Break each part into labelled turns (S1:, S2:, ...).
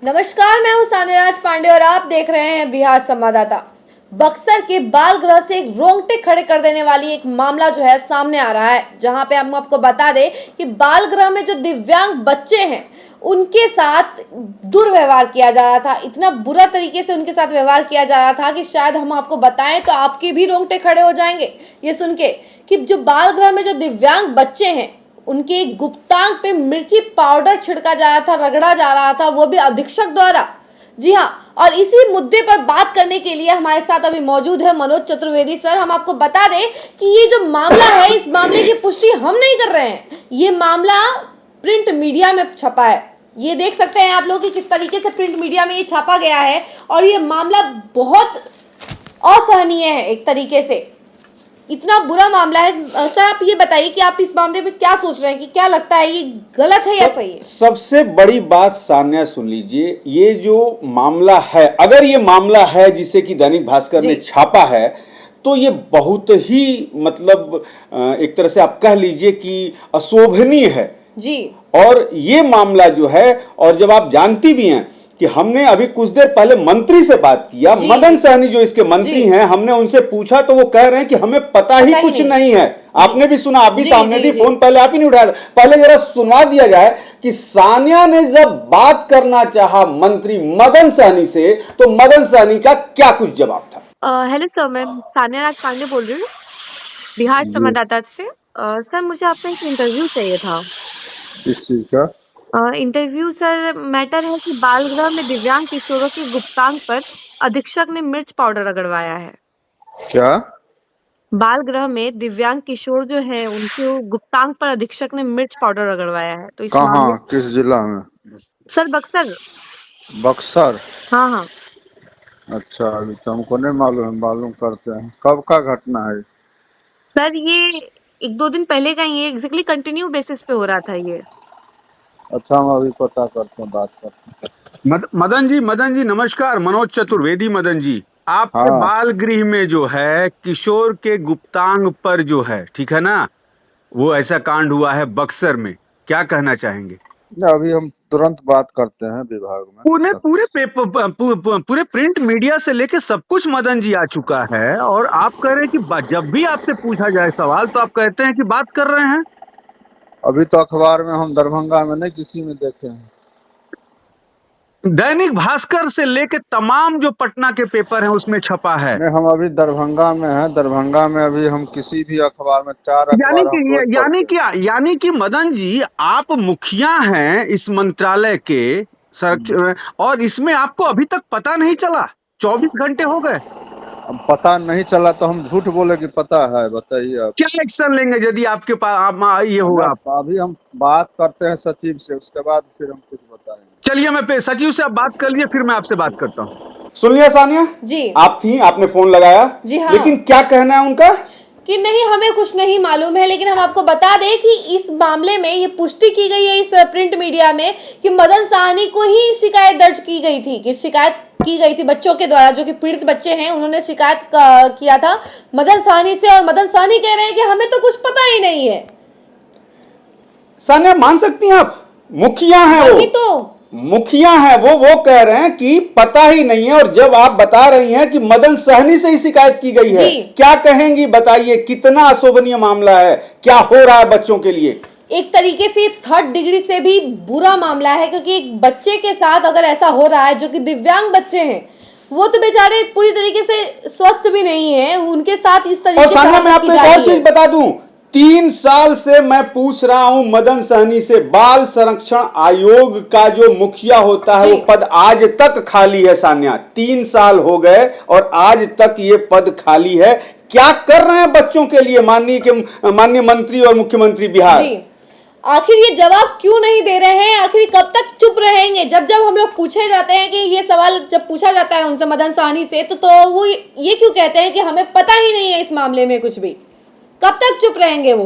S1: नमस्कार, मैं हूं सान्यराज पांडे और आप देख रहे हैं बिहार संवाददाता। बक्सर के बाल गृह से एक रोंगटे खड़े कर देने वाली एक मामला जो है सामने आ रहा है, जहां पे हम आपको बता दें कि बाल गृह में जो दिव्यांग बच्चे हैं उनके साथ दुर्व्यवहार किया जा रहा था। इतना बुरा तरीके से उनके साथ व्यवहार किया जा रहा था कि शायद हम आपको बताएं तो आपके भी रोंगटे खड़े हो जाएंगे ये सुन के कि जो बाल गृह में जो दिव्यांग बच्चे हैं उनके गुप्तांग पे मिर्ची पाउडर छिड़का जा रहा था, रगड़ा जा रहा था, वो भी अधीक्षक द्वारा। जी हाँ, और इसी मुद्दे पर बात करने के लिए हमारे साथ अभी मौजूद है मनोज चतुर्वेदी सर। हम आपको बता दें कि ये जो मामला है, इस मामले की पुष्टि हम नहीं कर रहे हैं, ये मामला प्रिंट मीडिया में छपा है। ये देख सकते हैं आप लोग कि किस तरीके से प्रिंट मीडिया में ये छापा गया है और ये मामला बहुत असहनीय है एक तरीके से, इतना बुरा मामला है। सर आप ये बताइए कि आप इस मामले में क्या सोच रहे हैं, कि क्या लगता है, ये गलत है या सही है?
S2: सबसे बड़ी बात सान्या सुन लीजिए, ये जो मामला है, अगर ये मामला है जिसे कि दैनिक भास्कर ने छापा है, तो ये बहुत ही मतलब एक तरह से आप कह लीजिए कि अशोभनीय है
S1: जी।
S2: और ये मामला जो है, और जब आप जानती भी हैं कि हमने अभी कुछ देर पहले मंत्री से बात किया, मदन सहनी जो इसके मंत्री हैं, हमने उनसे पूछा तो वो कह रहे हैं कि हमें पता ही कुछ नहीं है। आपने भी सुना, आप भी सामने थी, फोन पहले आप ही नहीं उठाया था। पहले जरा सुनवा दिया जाए कि सानिया ने जब बात करना चाहा मंत्री मदन सहनी से, तो मदन सहनी का क्या कुछ जवाब था।
S1: हेलो सर, मैं सान्याराज पांडे बोल रही हूँ बिहार संवाददाता से। सर मुझे आपसे एक इंटरव्यू चाहिए था।
S3: किस चीज का?
S1: इंटरव्यू सर, मैटर है कि बाल गृह में दिव्यांग किशोरों के गुप्तांग पर अधीक्षक ने मिर्च पाउडर रगड़वाया है।
S3: क्या?
S1: बाल गृह में दिव्यांग किशोर जो है उनके गुप्तांग पर अधीक्षक ने मिर्च पाउडर रगड़वाया है। तो इस
S3: कहाँ, किस जिला में?
S1: सर बक्सर।
S3: बक्सर?
S1: हाँ हाँ
S3: अच्छा, अभी तो हमको नहीं मालूम, मालूम करते हैं। कब का घटना है?
S1: सर, ये एक दो दिन पहले का ही है, एग्जैक्टली कंटिन्यू बेसिस पे हो रहा था ये।
S3: अच्छा, हम अभी पता करते हैं, बात करते हैं।
S4: मदन जी नमस्कार। मनोज चतुर्वेदी मदन जी, आपके
S3: हाँ।
S4: बाल गृह में जो है किशोर के गुप्तांग पर जो है, ठीक है ना, वो ऐसा कांड हुआ है बक्सर में, क्या कहना चाहेंगे?
S3: अभी हम तुरंत बात करते हैं विभाग में।
S4: पूरे प्रिंट मीडिया से लेके सब कुछ मदन जी आ चुका है और आप कह रहे हैं कि जब भी आपसे पूछा जाए सवाल तो आप कहते हैं कि बात कर रहे हैं।
S3: अभी तो अखबार में हम दरभंगा में नहीं किसी में देखे हैं।
S4: दैनिक भास्कर से लेके तमाम जो पटना के पेपर हैं उसमें छपा है।
S3: नहीं, हम अभी दरभंगा में हैं। दरभंगा में अभी हम किसी भी अखबार में, 4 अखबार हम रोज पढ़ते हैं।
S4: यानी कि मदन जी आप मुखिया हैं इस मंत्रालय के संरक्षण, और इसमें आपको अभी तक पता नहीं चला? 24 घंटे हो गए,
S3: अब पता नहीं चला तो हम झूठ बोले कि पता है? बताइए आप।
S4: क्या एक्शन लेंगे यदि आपके पास ये होगा?
S3: अभी हम बात करते हैं सचिव से, उसके बाद फिर हम कुछ बताएंगे।
S4: चलिए, मैं सचिव से आप बात कर लिए, फिर मैं आपसे बात करता हूँ।
S2: सुन लिया सानिया
S1: जी।
S2: आप थी, आपने फोन लगाया।
S1: जी हाँ।
S2: लेकिन क्या कहना है उनका?
S1: कि नहीं, हमें कुछ नहीं मालूम है, लेकिन हम आपको बता दें कि इस मामले में ये पुष्टि की गई है इस प्रिंट मीडिया में कि मदन साहनी को ही शिकायत दर्ज की गई थी, कि शिकायत की गई थी बच्चों के द्वारा, जो कि पीड़ित बच्चे हैं, उन्होंने शिकायत किया था मदन साहनी से, और मदन साहनी कह रहे हैं कि हमें तो कुछ पता ही नहीं है।
S2: सानिया मान सकती हैं आप, मुखिया हैं वो,
S1: तो
S2: मुखिया है वो कह रहे हैं कि पता ही नहीं है, और जब आप बता रही हैं कि मदन सहनी से ही शिकायत की गई है, क्या कहेंगी? बताइए, कितना अशोभनीय मामला है, क्या हो रहा है बच्चों के लिए?
S1: एक तरीके से 3rd डिग्री से भी बुरा मामला है, क्योंकि एक बच्चे के साथ अगर ऐसा हो रहा है, जो कि दिव्यांग बच्चे हैं, वो तो बेचारे पूरी तरीके से स्वस्थ भी नहीं है, उनके साथ इस तरीके
S2: से। और सानिया मैं आपको एक और चीज बता दूं, 3 साल से मैं पूछ रहा हूं मदन सहनी से, बाल संरक्षण आयोग का जो मुखिया होता है वो पद आज तक खाली है। सानिया 3 साल हो गए और आज तक ये पद खाली है। क्या कर रहे हैं बच्चों के लिए माननीय मंत्री और मुख्यमंत्री बिहार?
S1: आखिर ये जवाब क्यों नहीं दे रहे हैं? आखिर कब तक चुप रहेंगे? जब जब हम लोग पूछे जाते हैं कि ये सवाल जब पूछा जाता है उनसे मदन साहनी से, तो वो ये क्यों कहते हैं कि हमें पता ही नहीं है इस मामले में कुछ भी? कब तक चुप रहेंगे वो?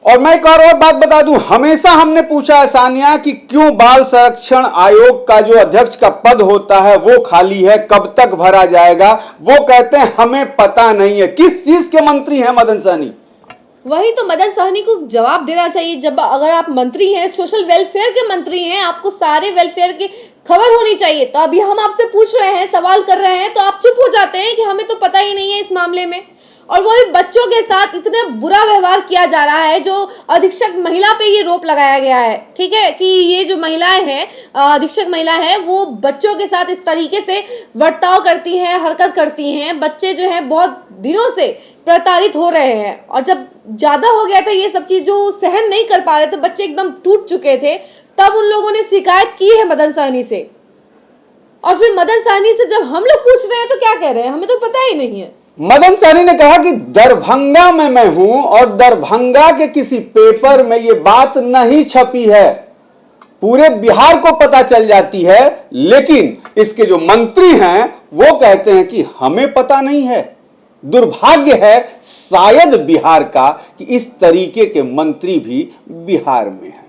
S2: और मैं एक और बात बता दूं, हमेशा हमने पूछा है सानिया कि क्यों बाल संरक्षण आयोग का जो अध्यक्ष का पद होता है वो खाली है, कब तक भरा जाएगा? वो कहते हैं हमें पता नहीं है। किस चीज के मंत्री हैं मदन सहनी?
S1: वही तो मदन सहनी को जवाब देना चाहिए। जब अगर आप मंत्री हैं, सोशल वेलफेयर के मंत्री हैं, आपको सारे वेलफेयर के खबर होनी चाहिए। तो अभी हम आपसे पूछ रहे हैं, सवाल कर रहे हैं, तो आप चुप हो जाते हैं कि हमें तो पता ही नहीं है इस मामले में। और वो भी बच्चों के साथ इतना बुरा व्यवहार किया जा रहा है, जो अधीक्षक महिला पे ये रोप लगाया गया है, ठीक है, कि ये जो महिलाएं हैं, अधीक्षक महिला है, वो बच्चों के साथ इस तरीके से बर्ताव करती हैं, हरकत करती हैं। बच्चे जो हैं बहुत दिनों से प्रताड़ित हो रहे हैं, और जब ज्यादा हो गया था ये सब चीज, जो सहन नहीं कर पा रहे थे, बच्चे एकदम टूट चुके थे, तब उन लोगों ने शिकायत की है मदन सहनी से। और फिर मदन सहनी से जब हम लोग पूछ रहे हैं तो क्या कह रहे हैं, हमें तो पता ही नहीं है।
S2: मदन सहनी ने कहा कि दरभंगा में मैं हूं और दरभंगा के किसी पेपर में यह बात नहीं छपी है, पूरे बिहार को पता चल जाती है, लेकिन इसके जो मंत्री हैं वो कहते हैं कि हमें पता नहीं है। दुर्भाग्य है शायद बिहार का कि इस तरीके के मंत्री भी बिहार में हैं।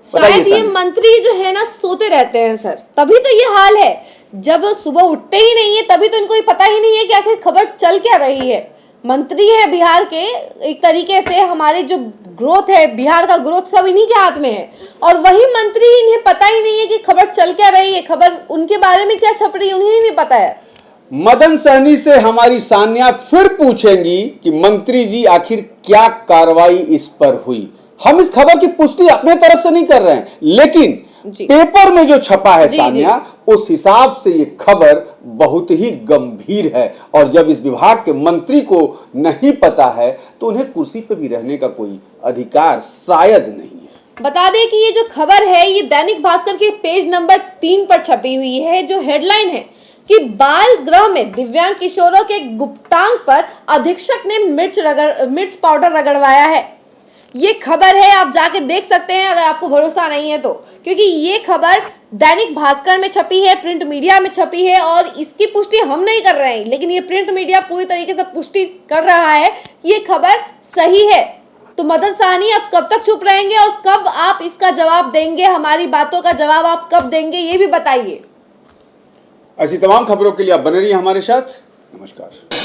S1: शायद ये मंत्री जो है ना सोते रहते हैं सर, तभी तो ये हाल है। जब सुबह उठते ही नहीं है तभी तो इनको पता ही नहीं है कि आखिर खबर चल क्या रही है। मंत्री है बिहार के, एक तरीके से हमारे जो ग्रोथ है, बिहार का ग्रोथ सब इन्हीं के हाथ में है, और वही मंत्री, इन्हें पता ही नहीं है कि खबर चल क्या रही है, खबर उनके बारे में क्या छप रही है, उन्हें नहीं पता है।
S2: मदन सहनी से हमारी सान्या फिर पूछेंगी कि मंत्री जी आखिर क्या कार्रवाई इस पर हुई। हम इस खबर की पुष्टि अपने तरफ से नहीं कर रहे हैं, लेकिन पेपर में जो छपा है सान्या, उस हिसाब से ये खबर बहुत ही गंभीर है। और जब इस विभाग के मंत्री को नहीं पता है तो उन्हें कुर्सी पर भी रहने का कोई अधिकार शायद नहीं है।
S1: बता दें कि ये जो खबर है ये दैनिक भास्कर के पेज नंबर 3 पर छपी हुई है, जो हेडलाइन है कि बाल गृह में दिव्यांग किशोरों के गुप्तांग पर अधीक्षक ने मिर्च पाउडर रगड़वाया है। ये खबर है, आप जाके देख सकते हैं अगर आपको भरोसा नहीं है तो, क्योंकि ये खबर दैनिक भास्कर में छपी है, प्रिंट मीडिया में छपी है, और इसकी पुष्टि हम नहीं कर रहे हैं, लेकिन ये प्रिंट मीडिया पूरी तरीके से पुष्टि कर रहा है कि ये खबर सही है। तो मदन सहनी अब कब तक चुप रहेंगे और कब आप इसका जवाब देंगे, हमारी बातों का जवाब आप कब देंगे, ये भी बताइए।
S2: ऐसी तमाम खबरों के लिए आप बने रहिए हमारे साथ। नमस्कार।